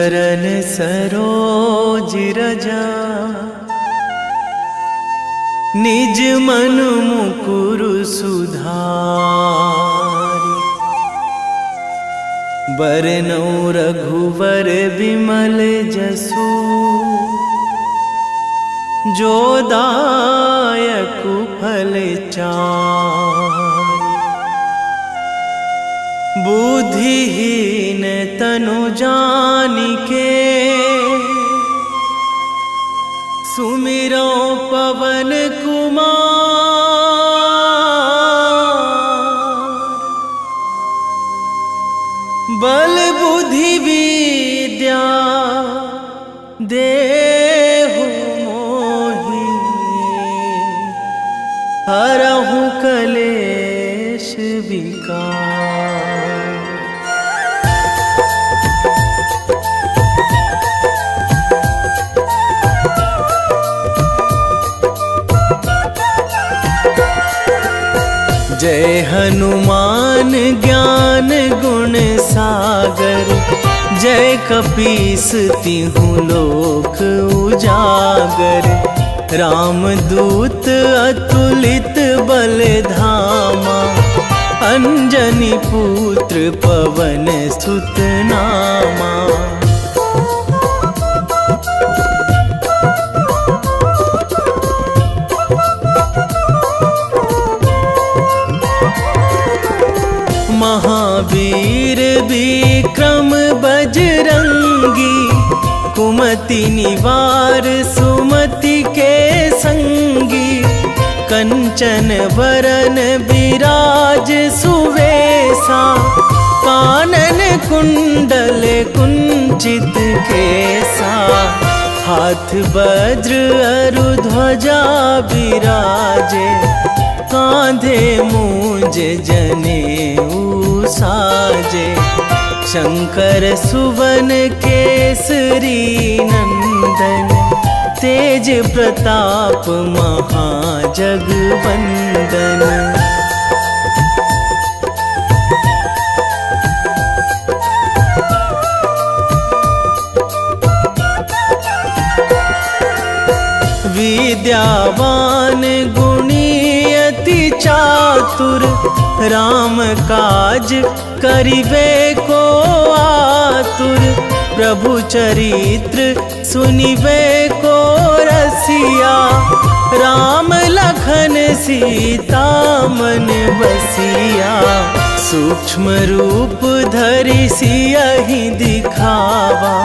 चरण सरोज रजा, निज मन मुकुर सुधारि। बरनउँ रघुवर विमल जसु, जो दायक फल चारि। बुद्धिहीन तनु जानिके, सुमिरो पवन कुमार। बल बुद्धि विद्या देहु मोहि, हरहु कलेश विकार। जय हनुमान ज्ञान गुण सागर, जय कपीस तिहु लोक उजागर। रामदूत अतुलित बल धामा, अंजनी पुत्र पवन सुत नामा। महावीर विक्रम बजरंगी, कुमति निवार सुमति के संगी। कंचन वरन विराज सुवेशा, कानन कुंडल कुंचित केसा। हाथ वज्र अरु ध्वजा विराजे, कांधे मूंज जनेऊ साजे। शंकर सुवन केसरी नंदन, तेज प्रताप महाजगवंदन। विद्यावान गुणी अति चातुर, राम काज करिबे को आतुर। प्रभु चरित्र सुनिबे को रसिया, राम लखन सीता मन बसिया। सूक्ष्म रूप धरि सियहि दिखावा,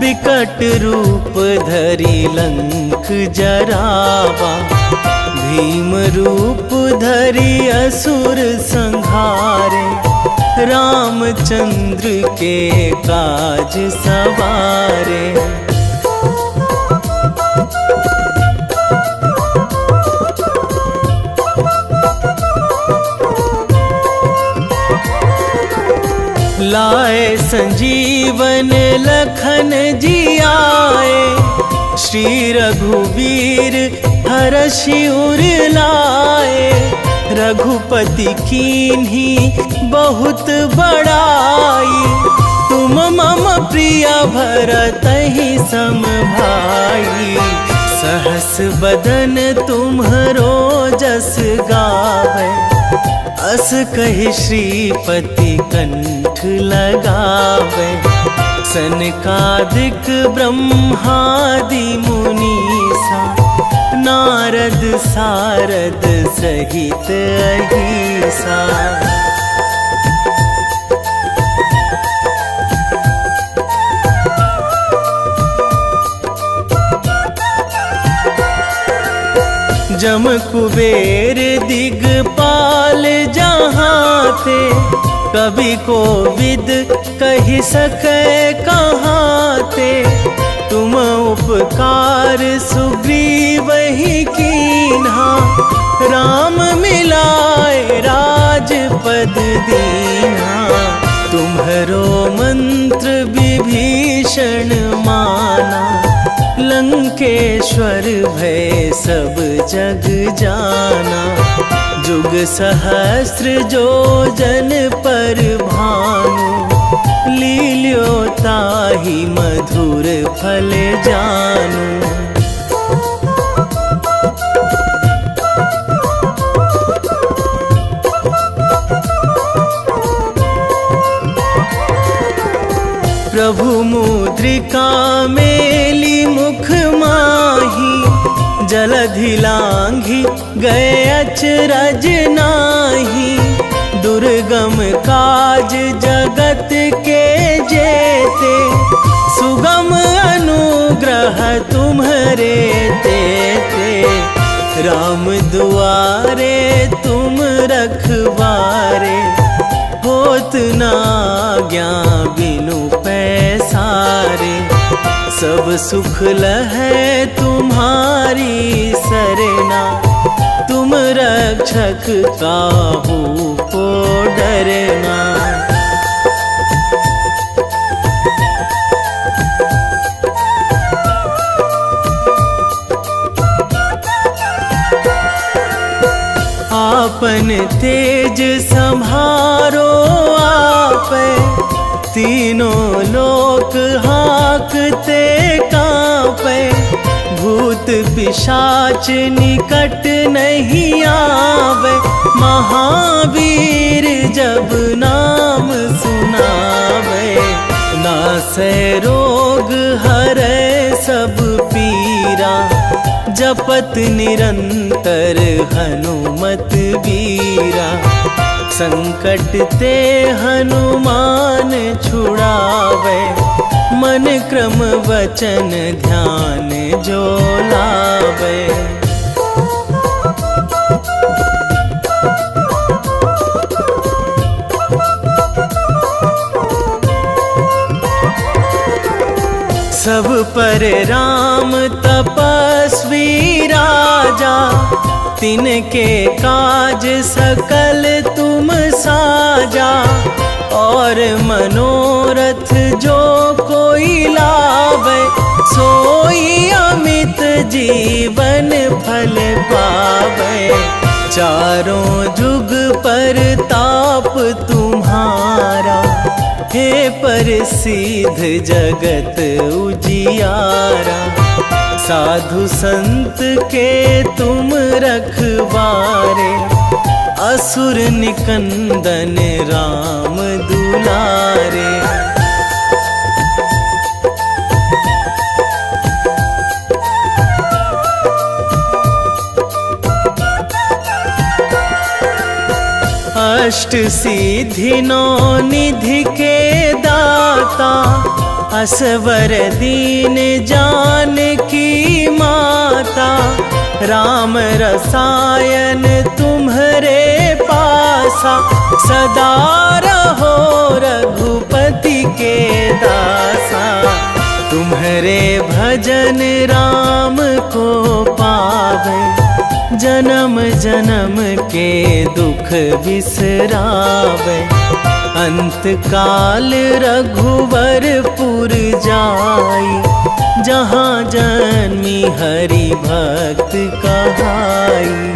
विकट रूप धरि लंक जरावा। भीम रूप धरि असुर संहारे, रामचंद्र के काज सवारे। लाए संजीवन लखन जियाए, श्री रघुवीर हरषि उर लाए। रघुपति कीन्ही बहुत बड़ाई, तुम मम प्रिय भरतहि सम भाई। सहस बदन तुम्हरो जस गावै, अस कहि श्रीपति कंठ लगावै। सनकादिक ब्रह्मादि मुनीसा, नारद सारद सहित अहिसा। जम कुबेर दिगपाल जहाँ थे, कवि कोविद कहि सकै कहाँ ते। तुम उपकार सुग्रीवहि कीन्हा, राम मिलाए राजपद दीन्हा। तुम्हरो मंत्र विभीषण माना, लंकेश्वर भय सब जग जाना। जुग सहस्र जो जन पर भानु, लील्योताहि ताहि मधुर फल जानू। प्रभु मुद्रिका मेली मुख माही, जलधि लांघी गए अचरज नाही। दुर्गम काज जगत के जेते, सुगम अनुग्रह तुम्हरे तेते। राम दुआरे तुम रखवारे, होत ना आज्ञा बिनु पैसारे। सब सुख लहै तुम्हारी सरना, तुम रक्षक काहू को डरना। आपन तेज संभारो आपे, तीनों लोक हाकते कांपे। भूत पिशाच निकट नहीं आवे, महावीर जब नाम सुनावे। नासै रोग हरै सब पीरा, जपत निरंतर हनुमत वीरा। संकट ते हनुमान छुड़ावे, मन क्रम वचन ध्यान जो लावे। सब पर राम तपस्वी राजा, तिनके काज सकल तुम साजा। और मनोरथ जो कोई लावे, सोई अमित जीवन फल पावे। चारों जुग पर ताप तुम्हारा, हे प्रसिद्ध जगत उजियारा। साधु संत के तुम रखवारे, असुर निकंदन राम दुलारे। अष्ट सिद्धि नौ निधि के दाता, असवर दीन जानकी माता। राम रसायन तुम्हरे पासा, सदा रहो रघुपति के दासा। तुम्हरे भजन राम को पावे, जन्म जन्म के दुख बिसरावे। अंत काल रघुवरपुर जाई, जहाँ जन्मी हरि भक्त कहाई।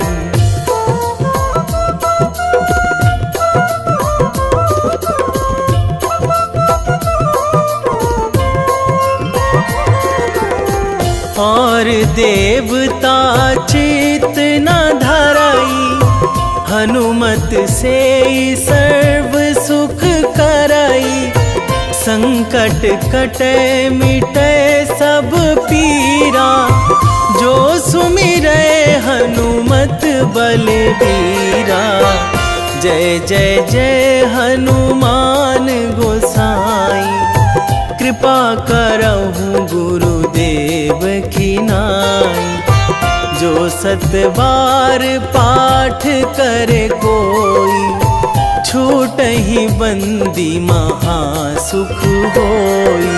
और देवता चित न धराई, हनुमत से सर्व सुख कराई। संकट कटे मिटे सब पीरा, जो सुमिरै हनुमत बलबीरा। जय जय जय हनुमान गोसाई, कृपा करहु गुरुदेव की नाई। जो सतबार पाठ करे कोई, छूटहि बंदी महासुख होई।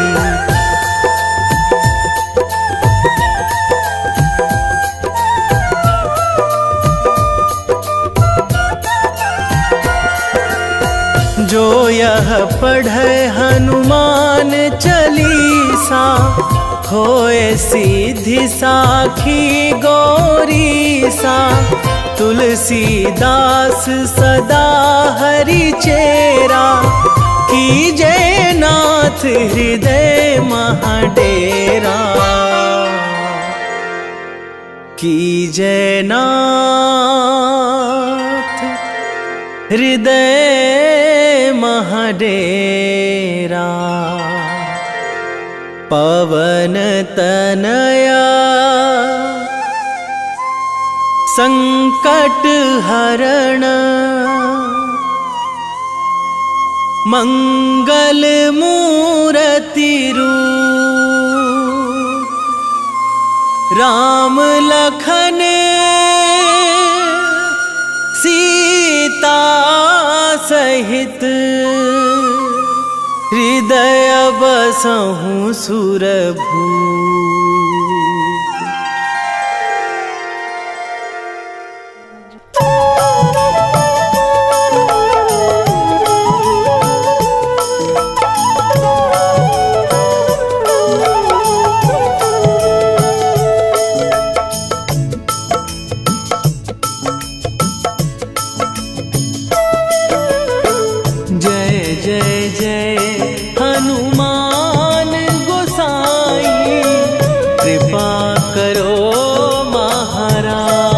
जो यह पढ़े हनुमान चालीसा, होए सीधी साखी गौरीसा। तुलसीदास सदा हरि चेरा, कीजे नाथ हृदय महाडेरा, कीजे नाथ हृदय महाडेरा। पवन तनया संकट हरण, मंगल मूर्ति रूप, राम लखन सीता सहित, हृदय बसहु सुरभूप। कृपा करो महाराज,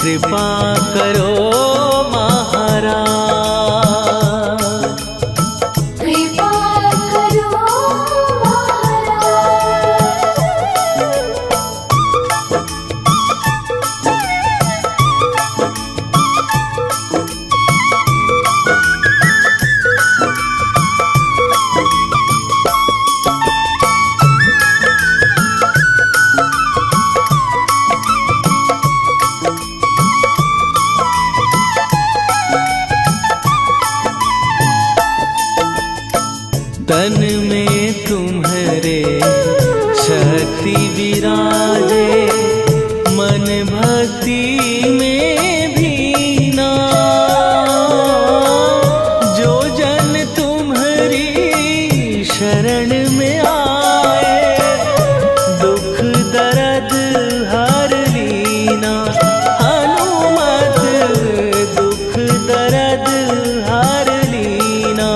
कृपा करो तन में तुम्हारे शक्ति विराजे, मन भक्ति में भीना। जो जन तुम्हारी शरण में आए, दुख दर्द हर लीना। हनुमत दुख दर्द हर लीना।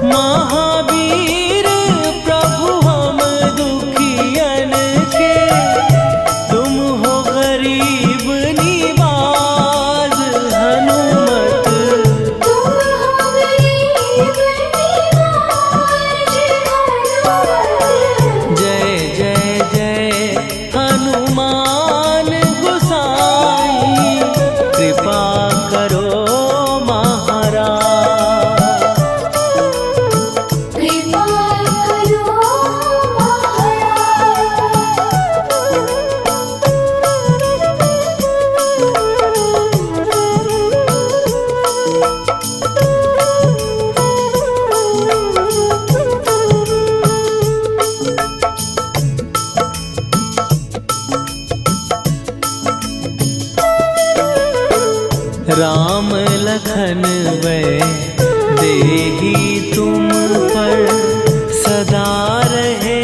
महावीर प्रभु हम दुखियन के, तुम हो गरीब निवाज। हनुमत तुम हो गरीब निवाज। जय जय जय हनुमान गोसाई, कृपा करो महाराज। कृपा करो राम लखन वै देही तुम पर, सदा रहे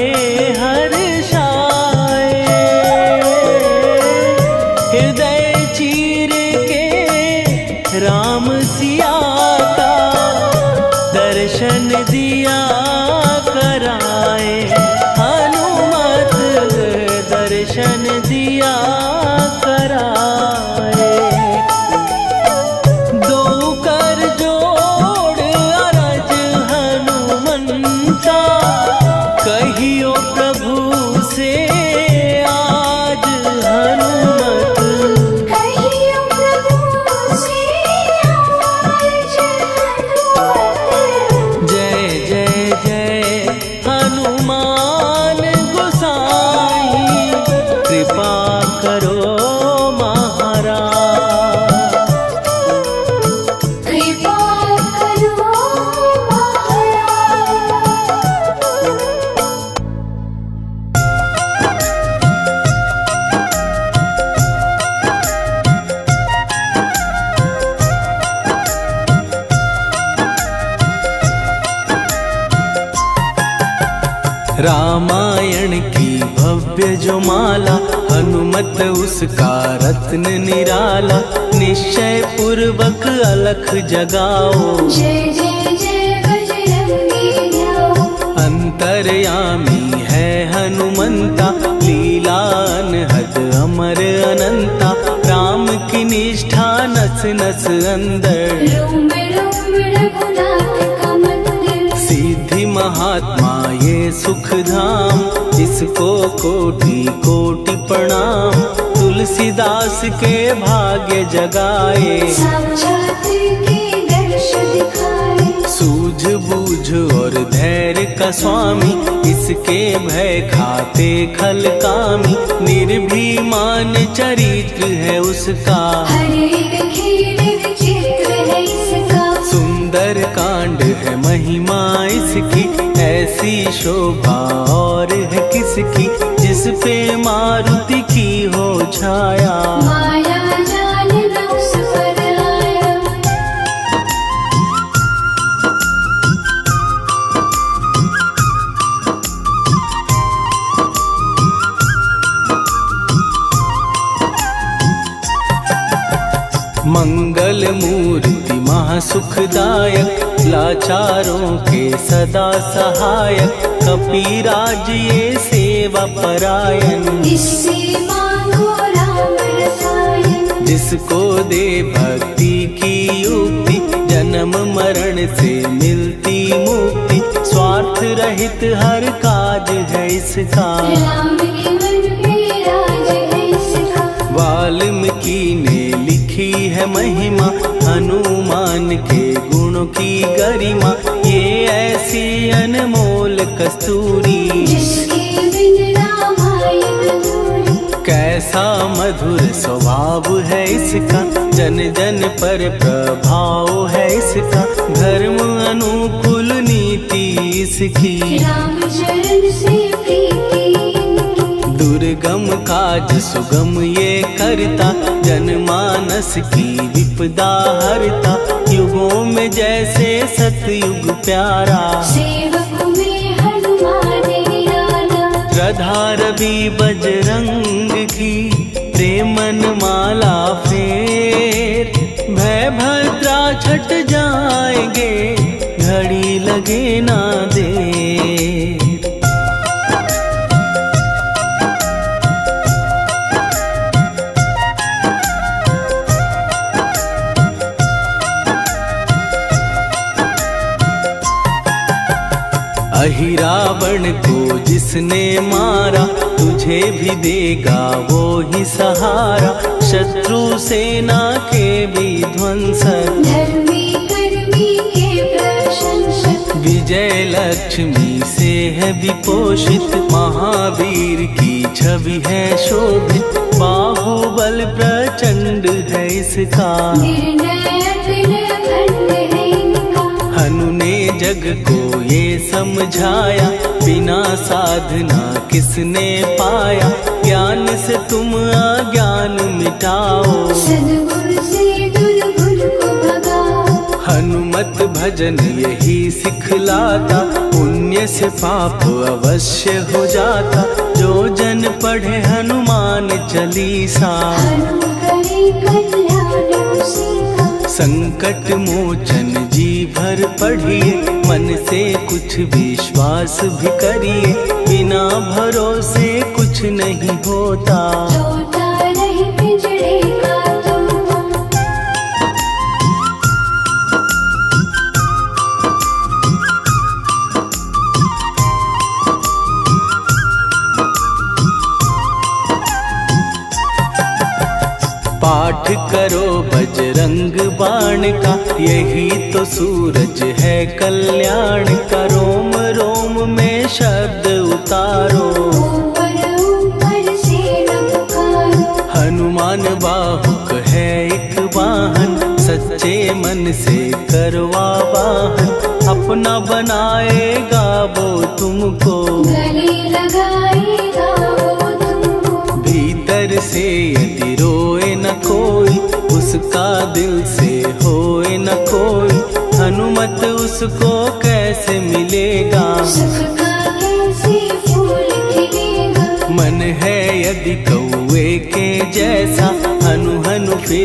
हर्षाए। हृदय चीर के राम सिया का, दर्शन दिया कराए। हनुमत दर्शन दिया कराए। दो कर जोड़ अरज हनुमंता, कहियो प्रभु से आज। हनुमत कहियो प्रभु से आज। जय जय जय हनुमान गोसाई, कृपा करो महाराज। कृपा करो रामायण की भव्य जो माला, हनुमत उसका रत्न निराला। निश्चय पूर्वक अलख जगाओ, जय जय जय बजरंगी ध्याओ। अंतर्यामी है हनुमंता, लीला अनहद अमर अनंता। राम की निष्ठा नस नस अंदर, रोम रोम रघुनाथ का मंदिर। सिद्धि महात्मा ये सुख धाम, इसको कोटि कोटि प्रणाम। तुलसीदास के भाग्य जगाए, साक्षात के दर्श दिखाए। सूझ बूझ और धैर्य का स्वामी, इसके भय खाते खल कामी। निर्भीमान चरित्र है उसका, हर एक खेल विचित्र है इसका। सुंदर कांड है महिमा इसकी। ऐसी शोभा और है किसकी, जिस पे मारुति की हो छाया। माया जाल न उस पर आया। मंगल मूर्ति महासुखदायक, लाचारों के सदा सहायक। कपीराज ये सेवा परायण, इससे मांगो राम रसायन। जिसको दे भक्ति की युक्ति, जन्म मरण से मिलती मुक्ति। स्वार्थ रहित हर काज है इसका, राम के मन पे राज है इसका। वाल्मीकि ने लिखी है महिमा, हनुमान के गुणों की गरिमा। ये ऐसी अनमोल कस्तूरी, जिसके बिन रामायण अधूरी। कैसा मधुर स्वभाव है इसका, जन जन पर प्रभाव है इसका। धर्म अनुकूल नीति इसकी, राम चरण से प्रीति इनकी। दुर्गम काज सुगम ये करता, जनमानस की विपदा हरता। युगों में जैसे सतयुग प्यारा, सेवक में हनुमान निराला। श्रद्धा रवि बजरंग की, प्रेमन माला फेर। भय भद्रा छट जाएंगे, घड़ी लगे ना देर। अहिरावण को जिसने मारा, तुझे भी देगा वो ही सहारा। शत्रु सेना के विध्वंसक, धर्मी कर्मी के प्रशंसक। विजय लक्ष्मी से है विपोषित। महावीर की छवि है शोभित, बाहुबल प्रचंड है इसका। निर्णय खंड है इनका। हनु ने जग को ये समझाया, बिना साधना किसने पाया। ज्ञान से तुम अज्ञान मिटाओ, सद्गुण से दुर्गुण को भगाओ। हनुमत भजन यही सिखलाता, पुण्य से पाप अवश्य हो जाता। जो जन पढ़े हनुमान चालीसा, हनु करे कल्याण उसी का। संकट मोचन जी भर पढ़िए, मन से कुछ विश्वास भी करिए। बिना भरोसे कुछ नहीं होता, तोता रहे पिंजड़े का तोता। पाठ करो बजरंग बाण का, यही तो सूरज है कल्याण का। रोम रोम में शब्द उतारो, ऊपर ऊपर से न पुकारो। हनुमान बाहुक है एक वाहन, सच्चे मन से करवा वाहन। अपना बनाएगा वो तुमको, गले लगाएगा वो तुमको। भीतर से यदि रोए न कोई, उसका दिल से होए न कोई। हनुमत उसको कैसे मिलेगा, सुख का कैसे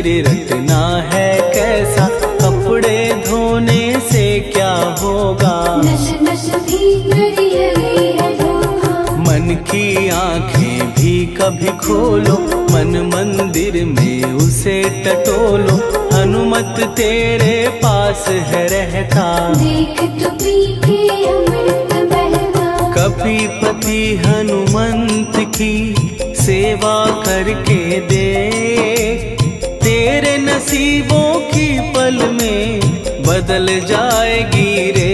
फिर रटना है कैसा, कपड़े धोने से क्या होगा। नस नस भीतर यही है धोखा। मन की आंखें भी कभी खोलो, मन मंदिर में उसे टटोलो। हनुमत तेरे पास है रहता, देख तो पी के अमृत बहता। कपीपति हनुमंत की सेवा करके देख, तेरे नसीबों की पल में बदल जाएगी रे।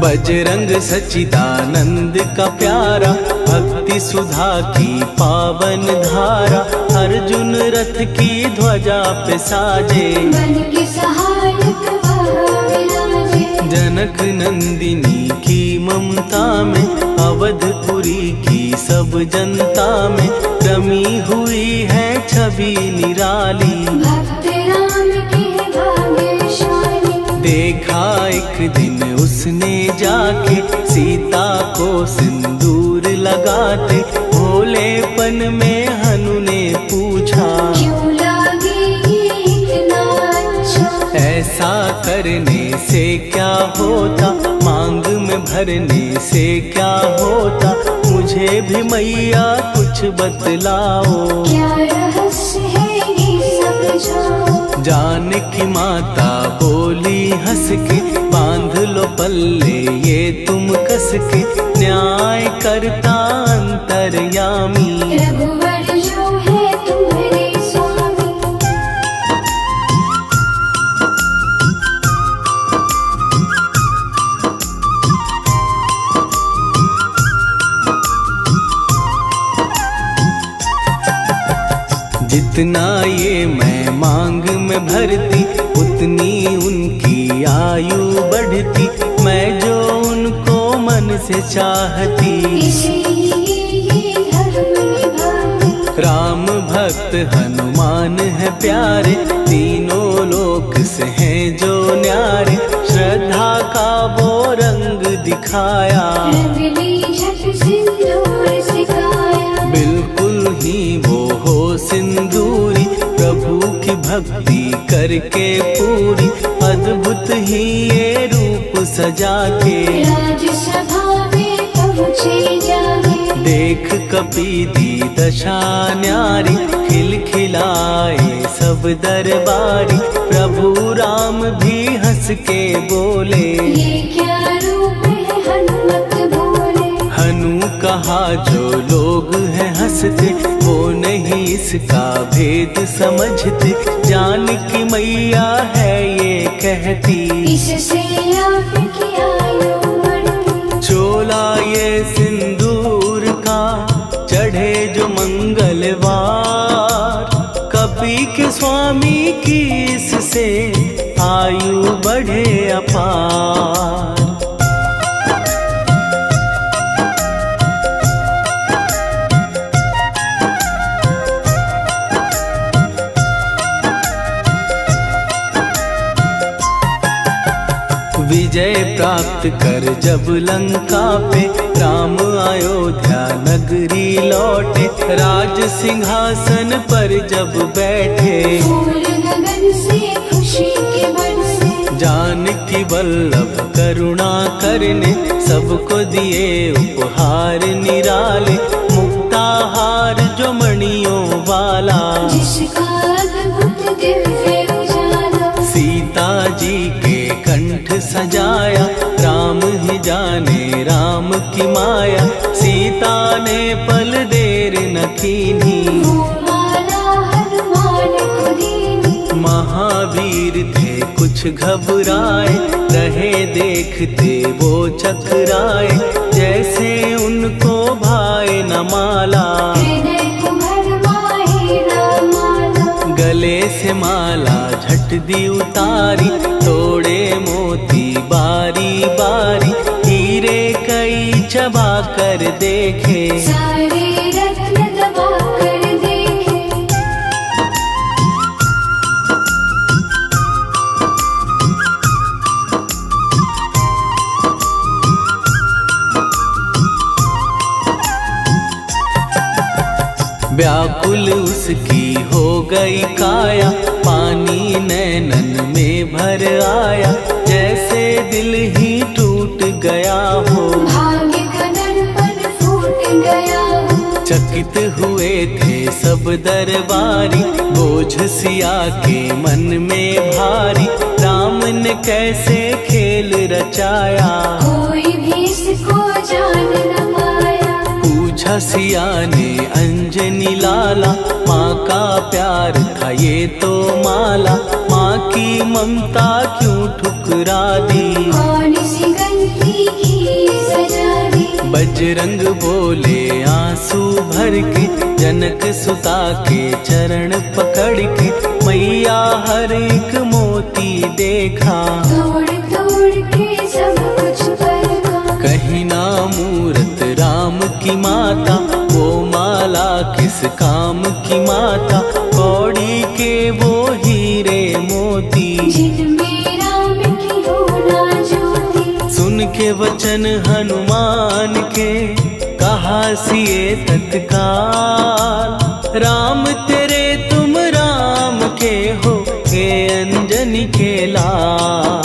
बजरंग सच्चिदानंद का प्यारा, भक्ति सुधा की पावन धारा। अर्जुन रथ की ध्वजा पे साजे, बन के सहायक वह विराजे। जनक नंदिनी की ममता में, अवधपुरी की सब जनता में रमी हुई है छवि निराली। भक्त राम के भाग्यशाली। देखा एक दिन उसने जाके सीता को सिंदूर लगाते, भोलेपन में हनु ने पूछा, क्यों लागे ये इतना अच्छा। ऐसा करने से क्या होता, मांग में भरने से क्या होता। मुझे भी मैया कुछ बतलाओ, क्या रहस्य है ये सब जाओ। जानकी माता बोली हंस के, बांध लो पल्ले ये तुम कस के। न्याय करता अंतर्यामी, रघुवर जो है तुम्हारे स्वामी। जितना ये मैं मांग में भरती, उतनी उनकी आयु बढ़ती। मैं जो उनको मन से चाहती, इसीलिए धर्म निभाती। राम भक्त हनुमान है प्यारे, तीनों लोक से हैं जो न्यारे। श्रद्धा का वो रंग दिखाया, रंग ली झट सिंदूर सिखाया। बिल्कुल ही वो हो सिंदूरी, प्रभु की भक्ति करके पूरी। अद्भुत ही ये रूप सजा के, राजसभा में पहुँचे जाके। देख कपी दी दशा न्यारी, खिलखिलाए सब दरबारी। प्रभु राम भी हंस के बोले, ये क्या रूप है हनुमत बोले। हनु कहा जो लोग हैं हंसते, वो नहीं इसका भेद समझते। जानकी मैया है ये कहती, इससे आपकी आयु बढ़ती। चोला ये सिंदूर का चढ़े जो मंगलवार, कपी के स्वामी की इससे आयु बढ़े अपार। विजय प्राप्त कर जब लंका पे, राम अयोध्या नगरी लौटे। राज सिंहासन पर जब बैठे, फूल गगन से खुशी के बरसे। जानकी वल्लभ करुणा करने, सबको दिए उपहार निराले। मुक्ताहार जो मणियों वाला, जिसका अद्भुत दिव्य उजाला। सीता जी के कंठ सजाया, राम ही जाने राम की माया। सीता ने पल देर न कीन्ही, वो माला हनुमान को दीनी। महावीर थे कुछ घबराए, रहे देखते वो चकराए। जैसे उनको भाए न माला, हृदय को भरमाए रामाला। गले से माला झट दी उतारी, तोड़े मोती बारी बारी। हीरे कई चबा कर देखे, सारे रत्न दबा कर देखे। व्याकुल उसकी हो गई काया, पानी नैनन में भर आया, जैसे दिल ही टूट गया हो। भाग्य का दर्पण फूट गया हो। चकित हुए थे सब दरबारी, बोझ सिया के मन में भारी, राम ने कैसे खेल रचाया, कोई भी इसको जान न पाया। पूछा सिया ने अंजनी लाला, माँ का प्यार था ये तो माला, माँ की ममता क्यों ठुकरा दी, कौन सी गलती की सजा दी। बजरंग बोले आंसू भर के, जनक सुता के चरण पकड़ के, मैया हर एक मोती देखा, तोड़ तोड़ के सब कुछ परखा। कहीं ना मूरत राम की माता, वो माला किस काम की माता, कौड़ी के वो हीरे मोती, जिनमें राम की हो ना ज्योति। सुन के वचन हनुमान के, कहा सिए तत्काल, राम तेरे तुम राम के हो, के अंजनी के लाल।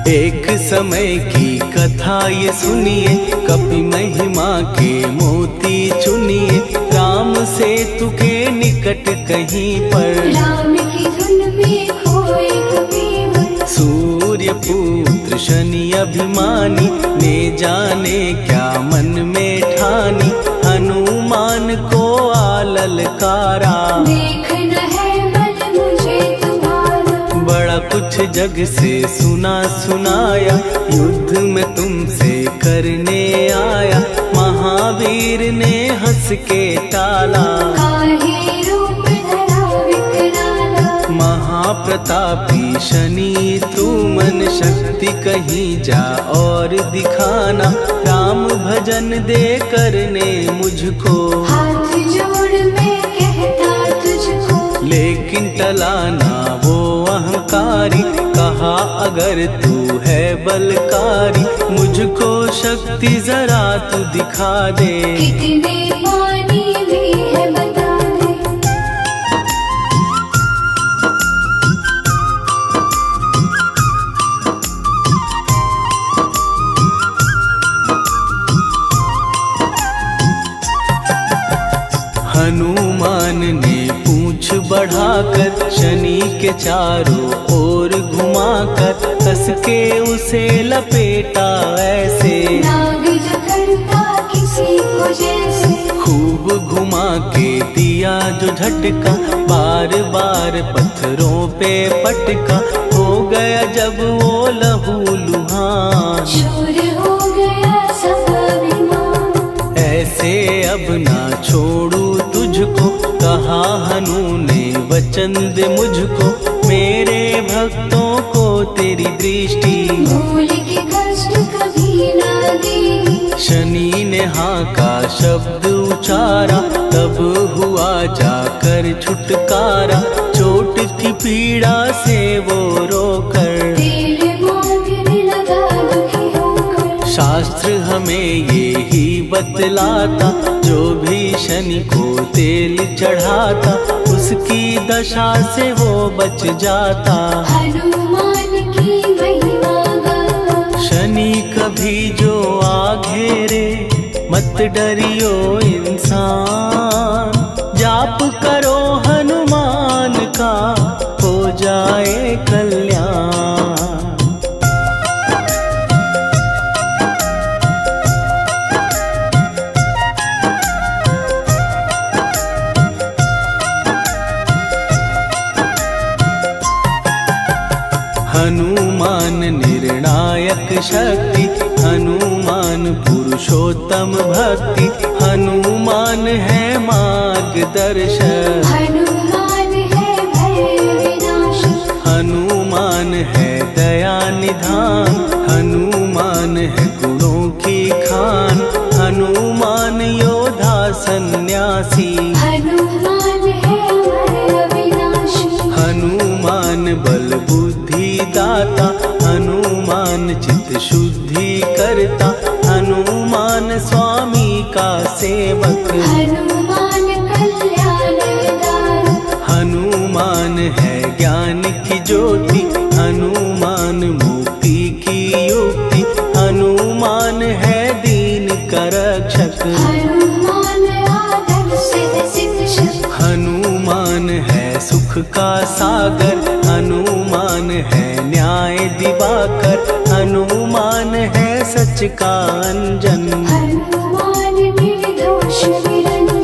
एक समय की कथा ये सुनिए, कपि महिमा के मोती चुनिए, राम सेतु के निकट कहीं पर, राम की धुन में खोए कबीर। सूर्य पुत्र शनि अभिमानी, ने जाने क्या मन में ठानी, हनुमान को आललकारा, देखना है बल मुझे तुम्हारा। बड़ा कुछ जग से सुना सुनाया, युद्ध में तुमसे करने आया, महावीर ने हंस के टाला, काहे रूप धरा विकराला। महाप्रतापी शनि तू मन शक्ति कहीं जा और दिखाना, राम भजन दे करने मुझको, हाथ जोड़ मैं कहता तुझको। लेकिन टला ना वो अहंकारी, कहा अगर तू है बलकारी, मुझको शक्ति जरा तू दिखा दे, कितने पानी भी है बता दे। हनुमान ने पूंछ बढ़ाकर, शनि के चारों ओर घुमाकर, कस के उसे लपेटा ऐसे, नाग जो करता किसी को जैसे। खूब घुमा के दिया जो झटका, बार बार पत्थरों पे पटका, हो गया जब वो लहू लुहान, शूर हो गया सब अभिमान। ऐसे अब ना छोड़ू तुझको, कहा हनु ने वचन दे मुझको, मेरे भक्तों को तेरी दृष्टि, भूल के कष्ट कभी ना देगी। शनि ने हाँ का शब्द उचारा, तब हुआ जाकर छुटकारा, चोट की पीड़ा से वो रोकर, तेल मांगने लगा दुखी होकर। शास्त्र हमें ये ही बतलाता, जो भी शनि को तेल चढ़ाता, उसकी दशा से वो बच जाता, हनुमान की महिमा गाता। शनि कभी जो आ घेरे, मत डरियो इंसान, जाप करो हनुमान का, हो जाए कल्याण। हनुमान निर्णायक शक्ति, हनुमान पुरुषोत्तम भक्ति, हनुमान है मार्गदर्शक, हनुमान है भय विनाशक। हनुमान है दया निधान, हनुमान है गुणों की खान, हनुमान योद्धा सन्यासी, हनुमान है हनुमान बल बुद्धि दाता, हनुमान चित्त शुद्धि करता, हनुमान स्वामी का सेवक। हनुमान कल्याणदायक, हनुमान है ज्ञान की ज्योति, हनुमान मुक्ति की युक्ति, हनुमान है दीन का रक्षक। हनुमान आदर्श शिक्षक, हनुमान है सुख का सागर, हनुमान है न्याय दिवाकर, हनुमान है सच का अंजन। हनुमान निर्दोष निरंजन।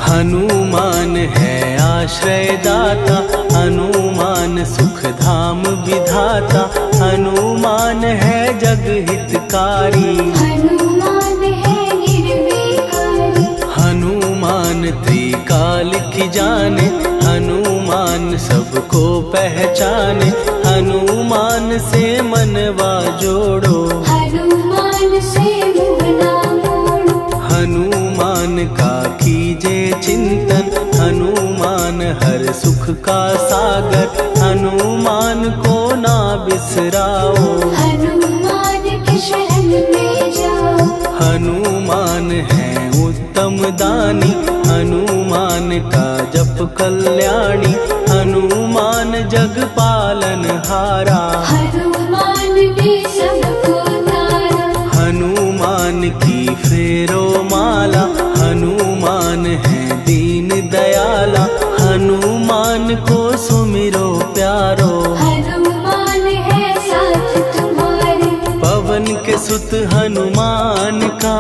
हनुमान है आश्रय दाता, हनुमान सुख धाम विधाता, हनुमान है जग हितकारी। हनुमान है निर्विकारी, हनुमान त्रिकाल की जाने, हनुमान सबको पहचाने, हनुमान से मनवा जोड़ो, हनुमान से मुँह ना मोड़ो। हनुमान का कीजे चिंतन, हनुमान हर सुख का सागर, हनुमान को ना बिसराओ। हनुमान की शरण में जाओ, हनुमान है उत्तम दानी, हनुमान का जप कल्याणी, हनुमान जग पालन हारा। हनुमान ने सबको तारा, हनुमान की फेरो माला, हनुमान है दीन दयाला, हनुमान को सुमिरो प्यारो। हनुमान है साथ तुम्हारे, पवन के सुत हनुमान का,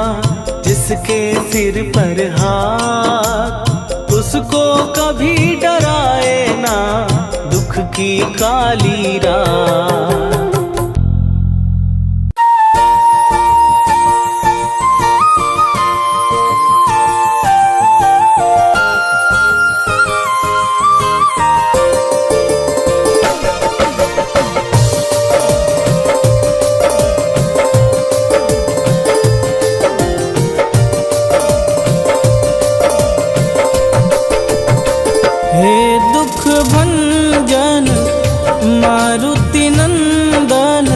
जिसके सिर पर हाथ, उसको कभी डराए ना दुख की काली रात। हे दुख भंजन मारुति नंदन,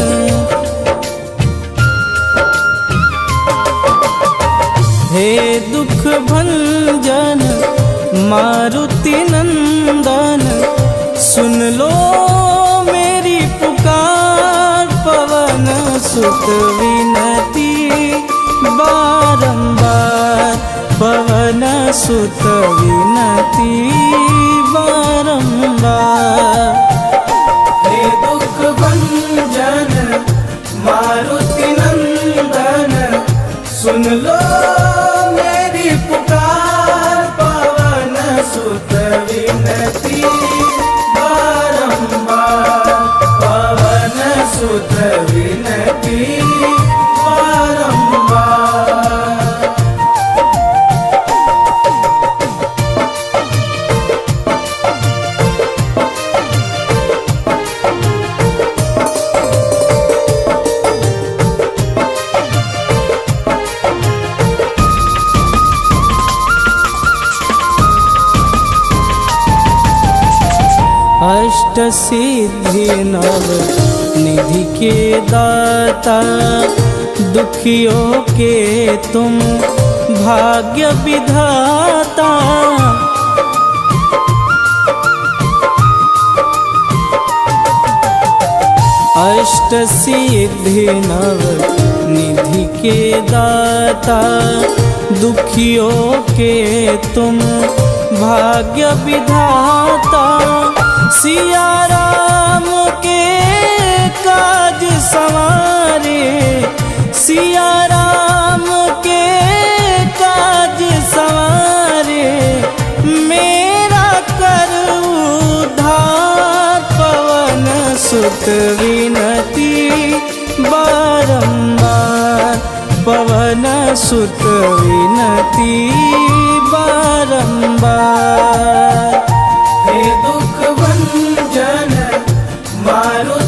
हे दुख भंजन मारुति नंदन, सुन लो मेरी पुकार, पवन सुत विनती बारंबार, पवन सुत विनती बारंबार। हे दुख भंजन मारुति नंदन, सुन लो मेरी पुकार, पवन सुत विनती बारंबार, पवन सुत विनती बारंबार। अष्ट सिद्धि नव निधि के दाता, दुखियों के तुम भाग्य विधाता। अष्ट सिद्धि नव निधि के दाता, दुखियों के तुम भाग्य विधाता। सिया राम के काज सवारे, सिया राम के काज सवारे, मेरा कर उद्धार, पवन सुत विनती बारंबार, पवन सुत विनती बारंबार। हे दुख भंजन मारुति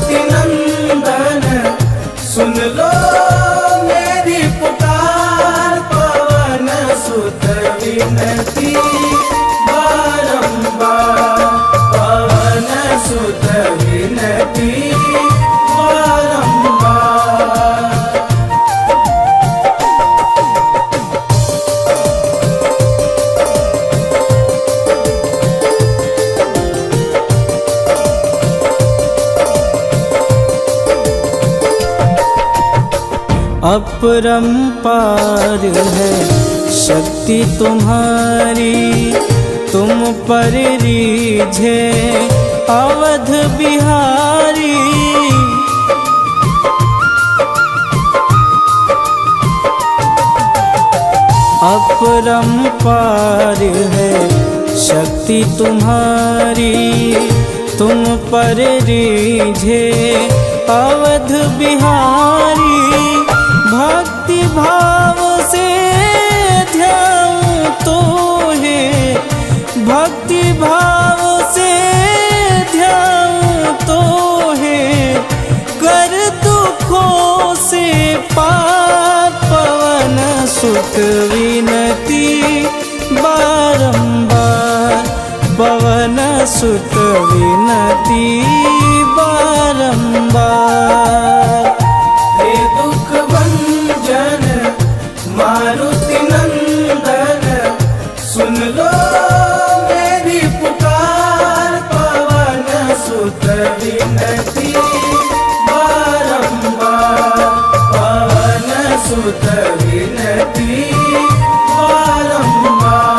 अपरंपार है शक्ति तुम्हारी, तुम पर रीझे अवध बिहारी। अपरंपार है शक्ति तुम्हारी, तुम पर रीझे अवध बिहारी। भक्ति भाव से ध्याऊं तो है, भक्ति भाव से ध्याऊं तो है, कर दुखों से पार पवन सुत विनती बारंबार, पवन सुत विनती बारंबार। हे दुख भंजन मारुति नंदन, सुन लो मेरी पुकार, पवन सुत विनती बारंबार, पवन सुत विनती बारंबार।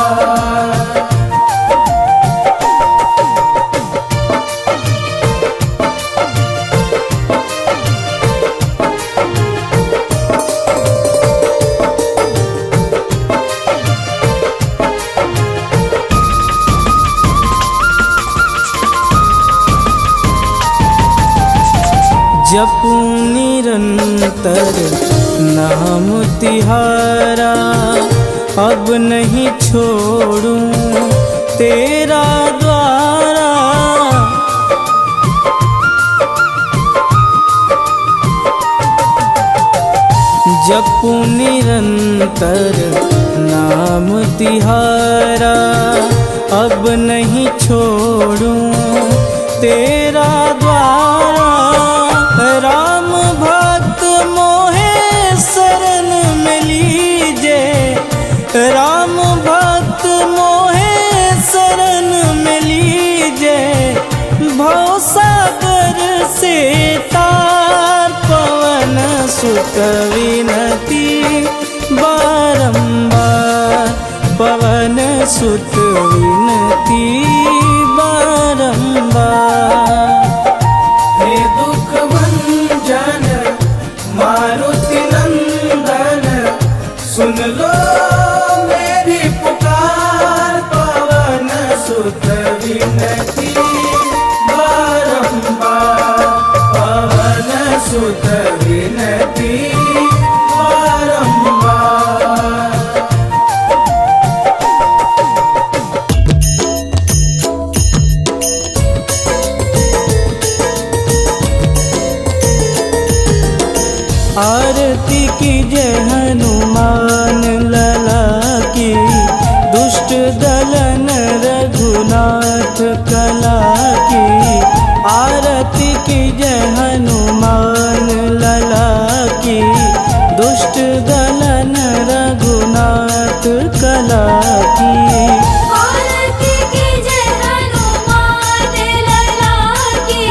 जपूं निरंतर नाम तिहारा, अब नहीं छोड़ूं तेरा द्वारा। जपूं निरंतर नाम तिहारा, अब नहीं छोड़ूं तेरा द्वारा। राम भक्त मोहे शरण में लीजे, राम भक्त मोहे शरण में लीजे। भवसागर से तार पवन सुत विनती बारंबार, पवन सुत विनती बारंबार। हे दुख भंजन मारुति नंदन, सुन लो मेरी पुकार, पवन सुत विनती बारंबार, पवन सुत विनती बारंबार। आरती की जय हनुमान लला की, दुष्ट दलन रघुनाथ कला की। आरती की जय हनुमान लला की, दुष्ट दलन रघुनाथ कला की। आरती की जय हनुमान लला की,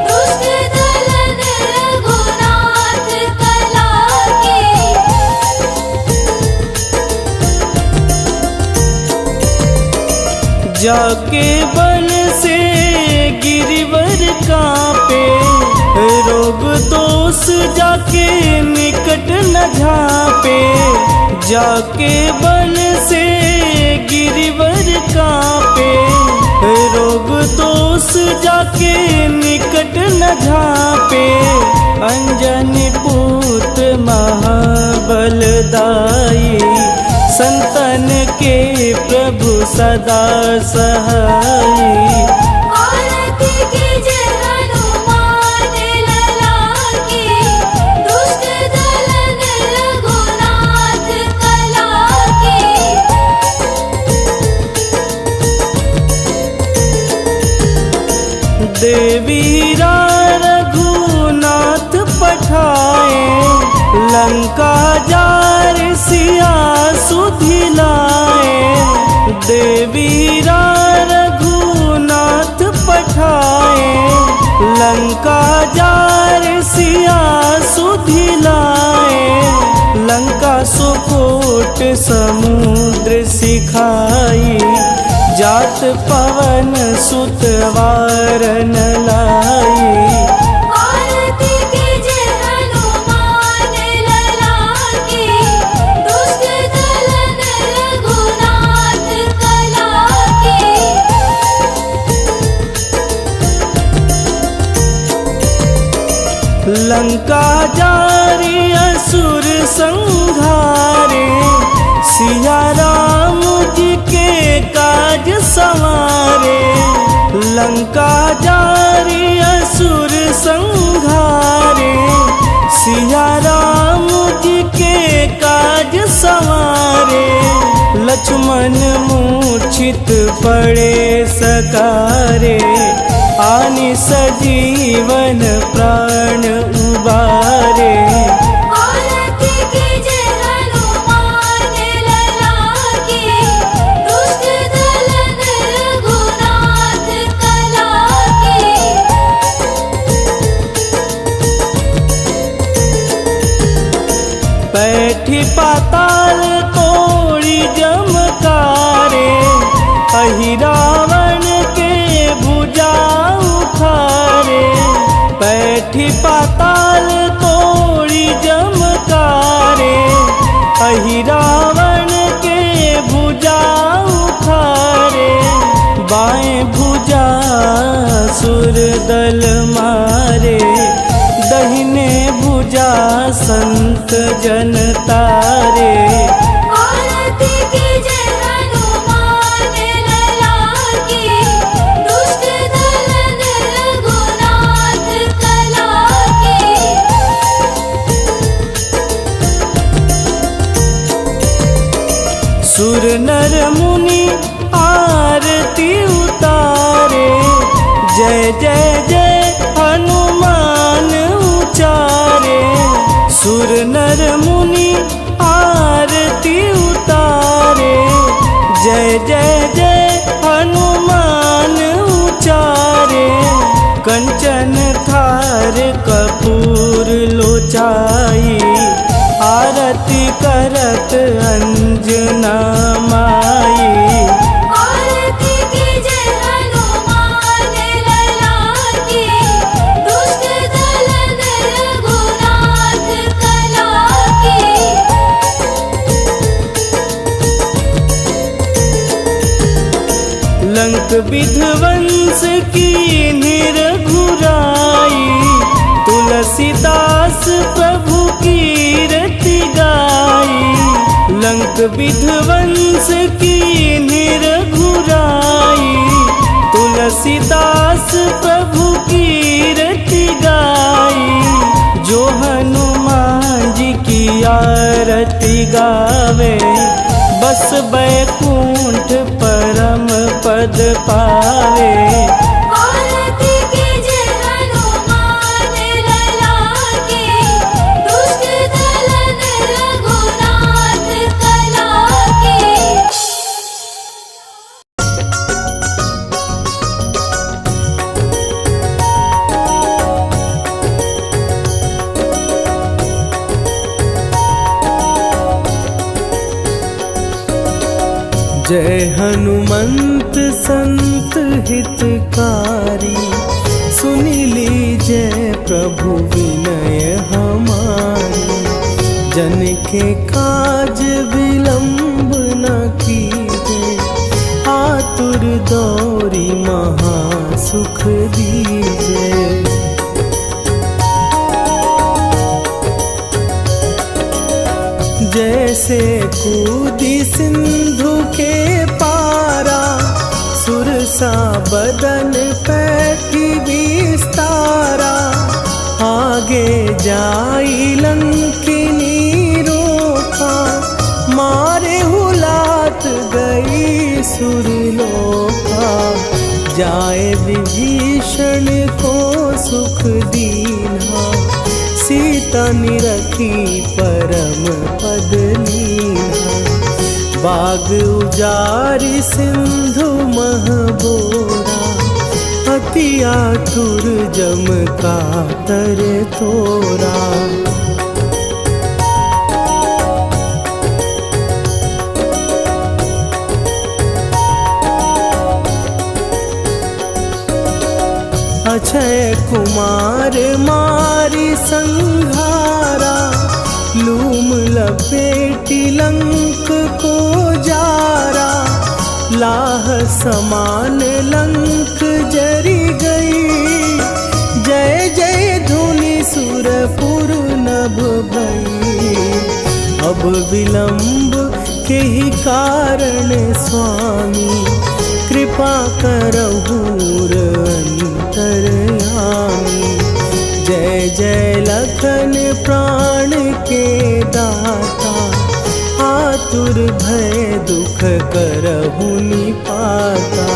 दुष्ट दलन रघुनाथ कला की। जाके बन से गिरिवर कांपे, रोग दोष जाके निकट न झांपे। जाके बन से गिरिवर कांपे, रोग दोष जाके निकट न झांपे। अंजनी पूत महाबलदाई, संतन के प्रभु सदा सहाई। आरती की जय हनुमान लला की, दुष्ट दलन रघुनाथ कला की। देवीरा रघुनाथ पठाए, लंका जार सिया सुधिलाए। देवीरा रघुनाथ पठाए, लंका जार सिया सुधिलाए। कोट समुद्र सिखाई, जात पवन सुत वारन लाई। आरती कीजे हनुमान लला की, दुष्ट दलन रघुनाथ कला की। लंका जारी असुर संहारे, सिया राम जी के काज संवारे। लंका जारी असुर संहारे, सिया राम जी के काज संवारे। लक्ष्मण मूर्छित पड़े सकारे, आनि सजीवन प्राण उबारे। आरती कीजे हनुमान लला की, दुष्ट दलन रघुनाथ कला की। बैठी पाताल तोड़ी जमकारे, अहि रावण के भुजा उखारे। बैठी पाताल तोड़ी जमकारे, अहि रावण के भुजा उखारे। बाएं भुजा सुर दल मारे, दहिने भुजा संत जन तारे। आरती कीजे हनुमान लला की, दुष्ट दलन रघुनाथ कला की। सुर नर मुनि आरती उतारे, जय जय जय हनुमान उचारे। सुर नर मुनि आरती उतारे, जय जय जय हनुमान उचारे। कंचन थार कपूर लोचाई, आरती करत अंजना माई। आरती कीजे हनुमान लला की, दुष्ट दलन रघुनाथ कला की। लंक विध्वंस की निरघुराई, तुलसीदास प्रभु कीरति गाई। लंक विध्वंस की निरघुराई, तुलसीदास प्रभु कीरति गाई। जो हनुमान जी की आरती गावे, बस बैकुंठ परम पद पावे। आरती कीजे हनुमान लला की, दुष्ट दलन रघुनाथ कला की। जय हनुमंत संत हितकारी, सुनि लीजय प्रभु विनय हमारी। जन के काज विलंब न कीजे, आतुर दौरी महासुख दीजे। जैसे कूदी सिंधु के पारा, सुरसा बदन पैठी विस्तारा। आगे जाई लंकिनी रोका, मारे हुलात गई सुरलोका। जाए विभीषण को सुख दीना, सीता निरखी परम पद लीना। बाग उजारी सिंधु महबोरा, अति आतुर जम कातर तोरा। अक्षय कुमार मारी संहारा, लूम लपेटी लंक को जारा, लाह समान लंक जरी गई। जय जय धुनि सुरपुर नभ भई, अब विलंब के ही कारण स्वामी, कृपा करहु अंतरयामी। जय जय लखन प्राण के दाता, आतुर भय दुख करहु निपाता।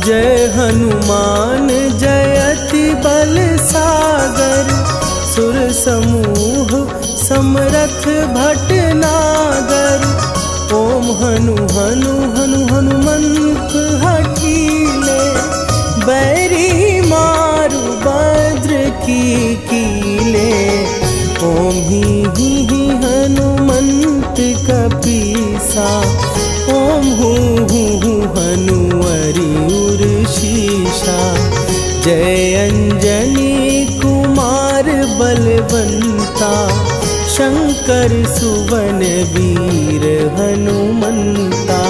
जय हनुमान जयति बल सागर, सुर समूह समरथ भटनागर। ओम हनु हनु हनु हनुमंत हठीले, बैरी मारु भद्र की कीले। ओम ही हनुमंत कपीसा, ओम हूँ हनुमरि उर शीशा। जय अंजनी कुमार बलवंता, शंकर सुवन वीर हनुमंता।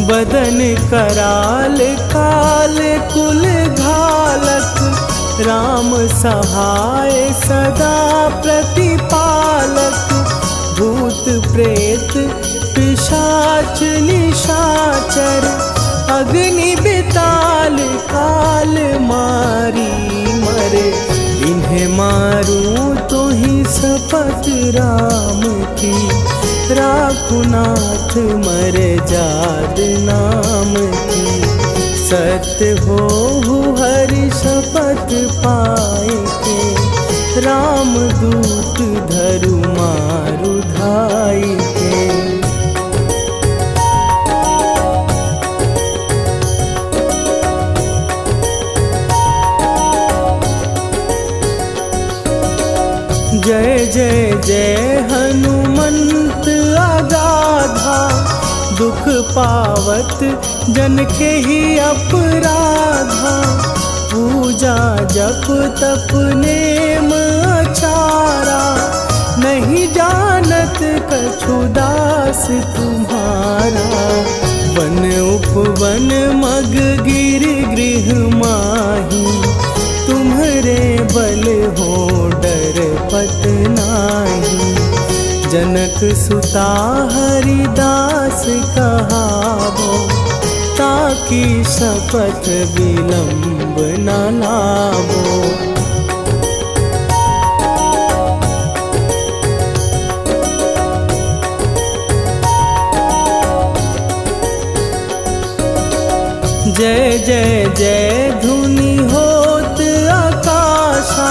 बदन कराल काल कुल घालक, राम सहाय सदा प्रतिपालक। भूत प्रेत पिशाच निशाचर, अग्नि बिताल काल मारी मरे। इन्हें मारूं तो ही शपथ राम की, राखुनाथ मर जाद नाम की। सत्य हो हरि शपथ पाए के, राम दूत धरु मारु धाई के। जय जय जय हनुमंत अगाधा, दुख पावत जन के ही अपराधा। पूजा जप तप नेम आचारा, नहीं जानत कछु दास तुम्हारा। वन उपवन मग गिर गृह माही, तुम्हारे बल हो डर पत नाही। जनक सुता हरिदास कहावो, ताकि शपथ विलंब न लावो। जय जय जय धुनि होत आकाशा,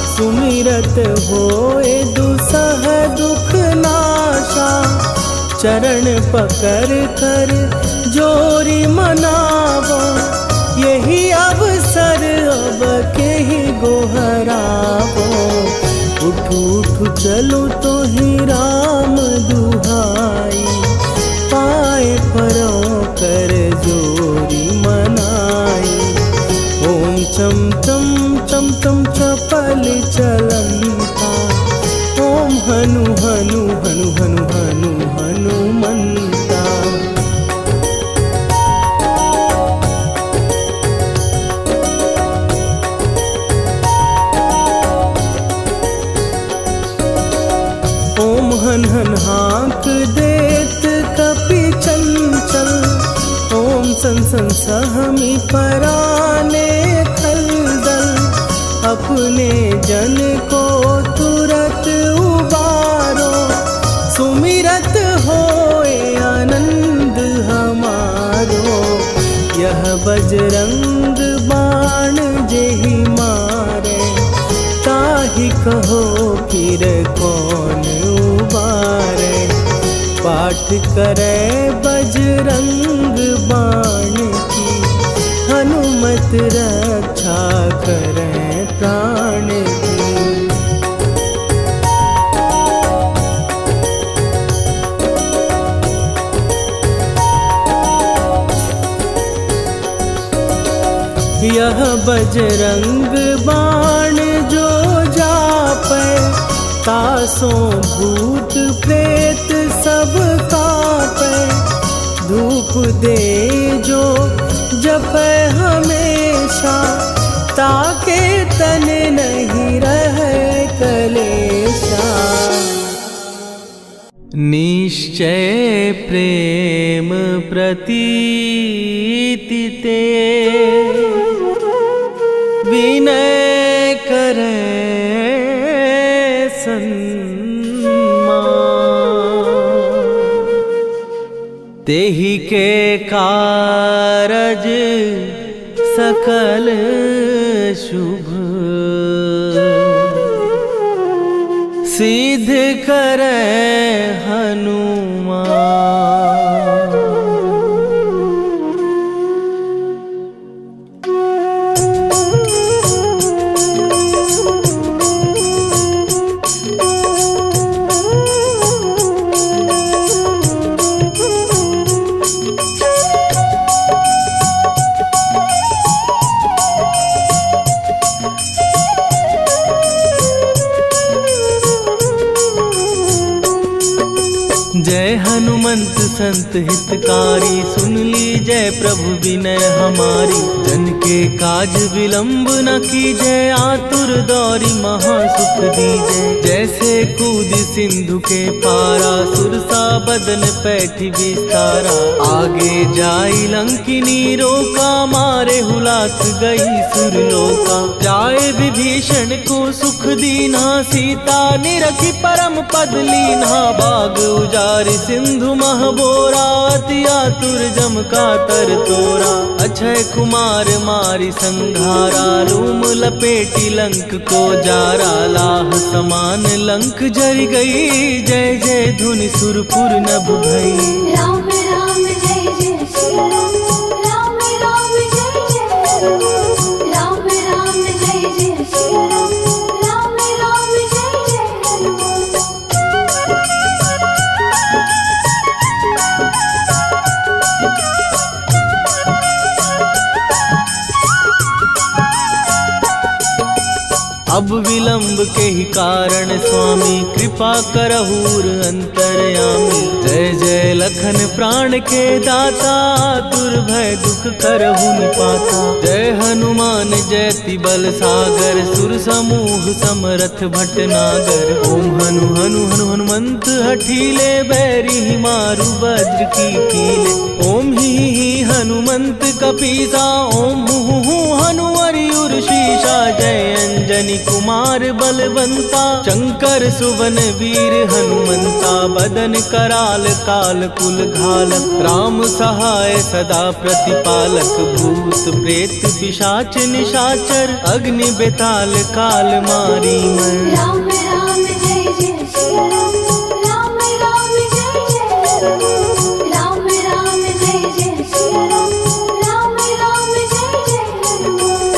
सुमिरत होए दुसह दुख नाशा। चरण पकड़ कर जोरी मनावो, यही अवसर अब के ही गोहरावो। उठू उठू चलो तो ही राम दुहाई, पाए परों कर जोरी मनाई। ओम चम चम चम चम चपल चलंता, ओम हनु हनु हनु हनु हनु हनुमंता। ओम हन हन हाँक देत कपि चंचल, ओम सन सन सहमी पराने खलदल। अपने जन को तुरत उबारो, सुमिरत होए आनंद हमारो। यह बजरंग बाण जेहि मारे, ताहि कहो फिर कौन उबारे। पाठ पाठ करे बजरंग बाण की, हनुमत रक्षा करे प्राण की। यह बजरंग बाण जो जापै, तासों भूत प्रेत सब कापै। धूप दे जो जपै हमेशा, ताके तन नहीं रहे कलेशा। निश्चय प्रेम प्रतीति ते, विनय करे सन्मान। तेहि के कारज सकल शुभ, सिद्ध करे हनुमान। जय हनुमंत संत हितकारी, सुन लीजय प्रभु विनय हमारी। जन के काज विलंब न कीजय, आतुर दौरी महासुख दीजय। जैसे कूद सिंधु के पारा, सुरसा बदन पैठी विस्तारा। आगे जाई लंकिनी रोका, मारे हुलाक गई सुरलोका। जाए विभीषण को सुख दीना, सीता निरखी परम पद लीना। बाग उजारि सिंधु महबोरा, अति आतुर जम का तर तोरा। अक्षय कुमार मारी संघारा, रूम लपेटी लंक को जारा। लाह समान लंक जर गई, जय जय धुनि सुरपुर नभ भई। राम राम जय जय सिया राम, राम राम जय जय हनुमान। राम राम जय जय सिया राम, राम राम जय जय हनुमान। अब विलंब के ही कारण स्वामी, कृपा करहूर अंतरयामी। जय जय लखन प्राण के दाता, दुर्भय दुख करहु निपाता। जय हनुमान जयति बल सागर, सुर समूह समरथ भटनागर। ओम हनु हनु हनु हनुमंत हठीले, बैरी मारु वज्र की कीले। ओम ही हनुमंत कपीसा, ओम हु हनुमरि उर्शीषा। जय अंजनी कुमार बलवंता, शंकर सुवन वीर हनुमंता। बदन कराल काल कुल घालक, राम सहाय सदा प्रतिपालक। भूत प्रेत पिशाच निशाचर, अग्नि बेताल काल मारी मर। राम राम जय जय सिया राम, राम राम जय जय हनुमान। राम राम जय जय सिया राम, राम राम जय जय हनुमान।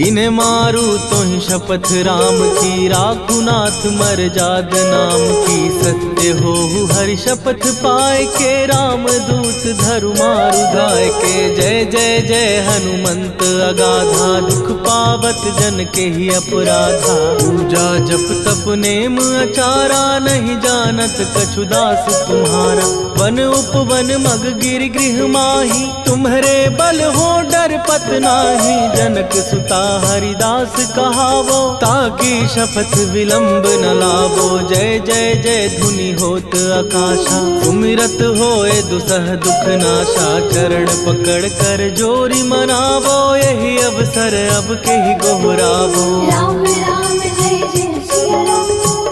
इन्हें मारू तो ही शपथ राम की, राखू नाथ मर जाद नाम की। सत्य हो हरि शपथ पाए के, राम दूत धरु मारु धाय के। जय जय जय हनुमंत अगाधा, दुख पावत जन के ही अपराधा। पूजा जप तप नेम अचारा, नहीं जानत कछु दास तुम्हारा। वन उपवन मग गिर गृह माही, तुम्हारे बल हो डर पत नाही। जनक सुता हरिदास कहावो, ताकि शपथ विलंब न लावो। जय जय जय धुनि होत आकाशा, सुमिरत होए दुसह दुख नाशा। चरण पकड़ कर जोरी मनावो, यही अब अवसर अब के ही गोहराबो। राम राम जय जय सिया राम,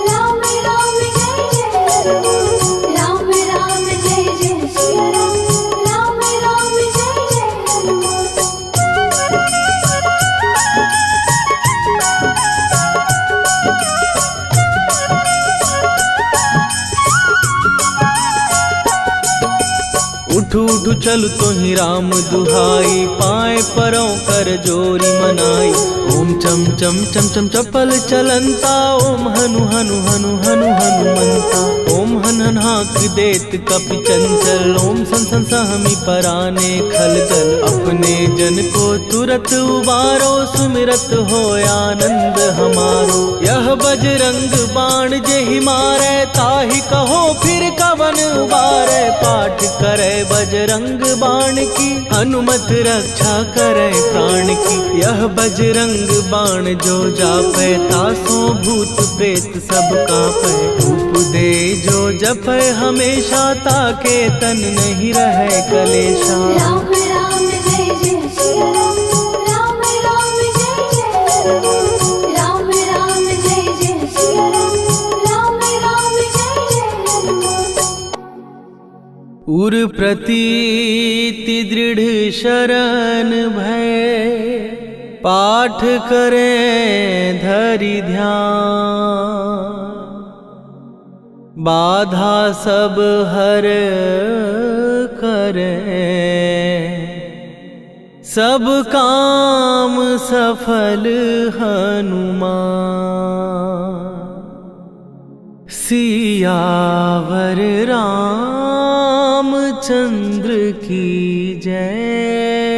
राम राम जय जय हनुमान। राम राम जय जय सिया राम, राम राम जय जय हनुमान। उठू उठू चल तो ही राम दुहाई, पाए परों कर जोरी मनाई। ओम चम चम चम चम चपल चलंता, ओम हनु हनु हनु हनु हनुमंता। ओम हन हन हाक देत कपि चंचल, ओम सन सन सहमी पराने खलकल। अपने जन को तुरत उबारो, सुमिरत हो आनंद हमारो। यह बजरंग बाण जेहि मारे, ताहि कहो फिर कवन उबारे। पाठ करे बजरंग बाण की, हनुमत रक्षा करे प्राण की। यह बजरंग बाण जो जापै, तासो भूत प्रेत सब कापै। धूप दे जो जपै हमेशा, ताके तन नहीं रहे कलेशा। राम राम जय जय सिया राम, राम राम जय जय हनुमान। राम राम जय जय सिया राम, राम राम जय जय हनुमान। उर प्रतीति दृढ़ शरण भय, पाठ करें धरि ध्यान। बाधा सब हर करें, सब काम सफल हनुमान। सियावर रामचंद्र की जय।